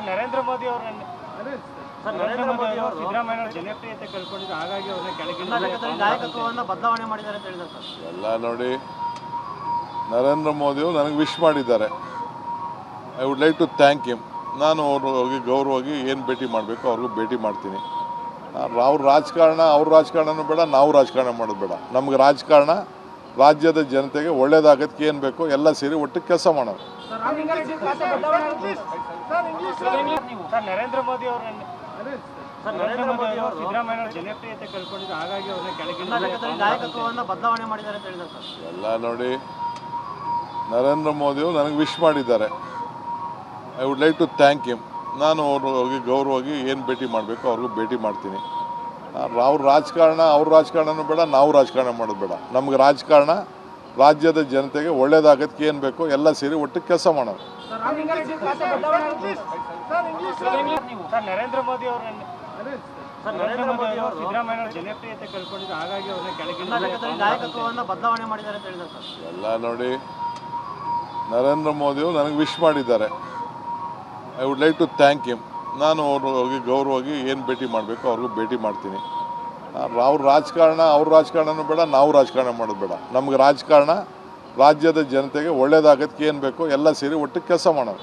ನರೇಂದ್ರ ಮೋದಿ ಅವರು ಸಿದ್ದರಾಮಯ್ಯ ಜನಪ್ರಿಯತೆ ಕಳ್ಕೊಂಡಿದ್ದು, ಹಾಗಾಗಿ ಅವ್ರನ್ನ ಕೆಳಗಿಳಿಸಿದ್ದಾರೆ, ನಾಯಕತ್ವವನ್ನು ಬದಲಾವಣೆ ಮಾಡಿದ್ದಾರೆ ಅಂತ ಹೇಳಿದ್ದಾರೆ ಸರ್. ಎಲ್ಲ ನೋಡಿ, ನರೇಂದ್ರ ಮೋದಿಯವರು ನನಗೆ ವಿಶ್ ಮಾಡಿದ್ದಾರೆ. I would like to thank him. ನಾನು ಅವ್ರಿಗೆ ಗೌರವವಾಗಿ ಏನು ಭೇಟಿ ಮಾಡಬೇಕು ಅವ್ರಿಗೂ ಭೇಟಿ ಮಾಡ್ತೀನಿ. ಅವ್ರ ರಾಜಕಾರಣನೂ ಬೇಡ, ನಾವು ರಾಜಕಾರಣ ಮಾಡೋದು ಬೇಡ. ನಮ್ಗೆ ರಾಜಕಾರಣ ರಾಜ್ಯದ ಜನತೆಗೆ ಒಳ್ಳೇದಾಗೋದಕ್ಕೆ ಏನು ಬೇಕೋ ಎಲ್ಲ ಸೇರಿ ಒಟ್ಟಿಗೆ ಕೆಲಸ ಮಾಡೋದು. ನರೇಂದ್ರ ಮೋದಿ ಅವರು ಸಿದ್ದರಾಮಯ್ಯ ಜನಪ್ರಿಯತೆ ಕಳ್ಕೊಂಡಿದ್ದು, ಹಾಗಾಗಿ ಅವ್ರನ್ನ ಕೆಳಗಿಳಿಸಿದ್ದಾರೆ, ನಾಯಕತ್ವವನ್ನು ಬದಲಾವಣೆ ಮಾಡಿದ್ದಾರೆ ಅಂತ ಹೇಳಿದ್ದಾರೆ ಸರ್. ಎಲ್ಲ ನೋಡಿ, ನರೇಂದ್ರ ಮೋದಿಯವರು ನನಗೆ ವಿಶ್ ಮಾಡಿದ್ದಾರೆ. I would like to thank him. ನಾನು ಅವ್ರಿಗೆ ಗೌರವವಾಗಿ ಏನು ಭೇಟಿ ಮಾಡಬೇಕು ಅವ್ರಿಗೂ ಭೇಟಿ ಮಾಡ್ತೀನಿ. ಅವ್ರ ರಾಜಕಾರಣನೂ ಬೇಡ, ನಾವು ರಾಜಕಾರಣ ಮಾಡೋದು ಬೇಡ. ನಮ್ಗೆ ರಾಜಕಾರಣ ರಾಜ್ಯದ ಜನತೆಗೆ ಒಳ್ಳೇದಾಗೋದಕ್ಕೆ ಏನು ಬೇಕೋ ಎಲ್ಲ ಸೇರಿ ಒಟ್ಟಿಗೆ ಕೆಲಸ ಮಾಡೋದು. ನರೇಂದ್ರ ಮೋದಿ ಅವರು ಸಿದ್ದರಾಮಯ್ಯ ಜನಪ್ರಿಯತೆ ಕಳ್ಕೊಂಡಿದ್ದು, ಹಾಗಾಗಿ ಅವ್ರನ್ನ ಕೆಳಗಿಳಿಸಿದ್ದಾರೆ, ನಾಯಕತ್ವವನ್ನು ಬದಲಾವಣೆ ಮಾಡಿದ್ದಾರೆ ಅಂತ ಹೇಳಿದ್ದಾರೆ ಸರ್. ಎಲ್ಲ ನೋಡಿ, ನರೇಂದ್ರ ಮೋದಿಯವರು ನನಗೆ ವಿಶ್ ಮಾಡಿದ್ದಾರೆ. I would like to thank him. ನಾನು ಅವ್ರಿಗೆ ಗೌರವವಾಗಿ ಏನು ಭೇಟಿ ಮಾಡಬೇಕು ಅವ್ರಿಗೂ ಭೇಟಿ ಮಾಡ್ತೀನಿ. ಅವ್ರ ರಾಜಕಾರಣನೂ ಬೇಡ, ನಾವು ರಾಜಕಾರಣ ಮಾಡೋದು ಬೇಡ. ನಮ್ಗೆ ರಾಜಕಾರಣ ರಾಜ್ಯದ ಜನತೆಗೆ ಒಳ್ಳೇದಾಗೋದಕ್ಕೆ ಏನು ಬೇಕೋ ಎಲ್ಲ ಸೇರಿ ಒಟ್ಟಿಗೆ ಕೆಲಸ ಮಾಡೋದು.